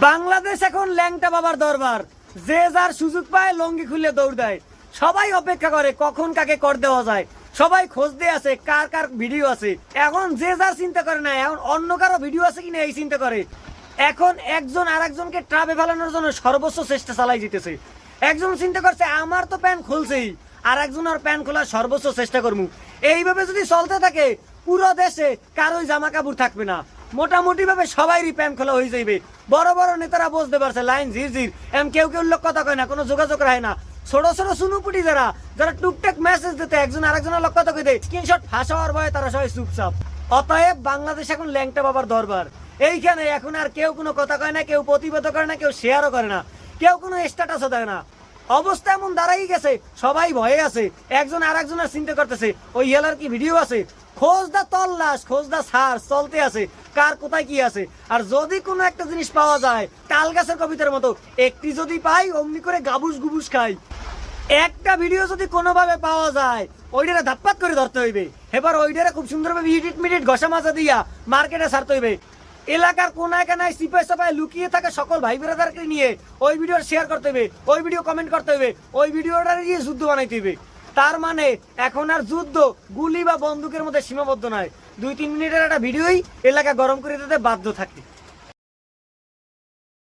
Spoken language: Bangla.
বাংলাদেশ এখন ল্যাংটা বাবার দরবার। যে যার সুযোগ পায় লঙ্গি খুলে দৌড় দেয়। সবাই অপেক্ষা করে কখন কাকে কর দেওয়া যায়। সবাই খোঁজ দিয়ে আছে কার কার ভিডিও আছে। এখন যে যার চিন্তা করে না এখন অন্য কারো ভিডিও আছে কিনা এই চিন্তা করে। এখন একজন আর একজনকে ট্রাপে ফেলানোর জন্য সর্বোচ্চ চেষ্টা চালাই যেতেছে। একজন চিন্তা করছে আমার তো প্যান্ট খুলছেই, আর একজন আর প্যান্ট খোলার সর্বোচ্চ চেষ্টা করবো। এইভাবে যদি চলতে থাকে পুরো দেশে কারোই জামা কাপড় থাকবে না। মোটামুটি ভাবে সবাইরই প্যান্ট খোলা হয়ে যাইবে। বড় বড় নেতারা বুঝতে পারছে লাইন ঝিরঝির, এমন কেউ কেউ লোক কথা কয় না, কোনো যোগাযোগ রাখে না। ছোট ছোট সুনুপুটি যারা যারা টুকটাক মেসেজ দিতে একজন আরেকজনের লোক কথা কইতে স্ক্রিনশট ফাঁসাওয়ার ভয়ে তারা সবাই চুপচাপ। অতএব বাংলাদেশ এখন ল্যাংটা বাবার দরবার। এইখানে এখন আর কেউ কোনো কথা কয় না, কেউ প্রতিবাদ করে না, কেউ শেয়ারও করে না, কেউ কোনো স্ট্যাটাসও দেয় না। অবস্থা এমন দাঁড়াই গেছে সবাই ভয়ে আছে। একজন আর একজনের চিন্তা করতেছে ওই ইয়েলার কি ভিডিও আছে, খোঁজ দা তল্লাশ, খোঁজ দা সার্চ চলতে আছে কার কোথায় কি আছে। আর যদি কোনো একটা জিনিস পাওয়া যায় তাল গাছের কবিতার মতো একটি যদি পাই অমনি করে গাবুস গুবুস খাই। একটা ভিডিও যদি কোনোভাবে পাওয়া যায় ওইটারে ধাপ্পাত করে ধরতে হইবে। এবার ওইটারে খুব সুন্দরভাবে ইডিট মিডিট ঘষা মাজা দিয়া মার্কেটে ছাড়তে হইবে। এলাকার কোনায় কানায় সিপাই সাপাই লুকিয়ে থাকা সকল ভাই ব্রাদারকে নিয়ে ওই ভিডিও শেয়ার করতে হবে, ওই ভিডিও কমেন্ট করতে হবে, ওই ভিডিওটারে দিয়ে যুদ্ধ বানাইতে হবে। তার মানে এখন আর যুদ্ধ গুলি বা বন্দুকের মধ্যে সীমাবদ্ধ নয়। 2-3 মিনিটের একটা ভিডিওই এলাকা গরম করে দিতে বাধ্য থাকে।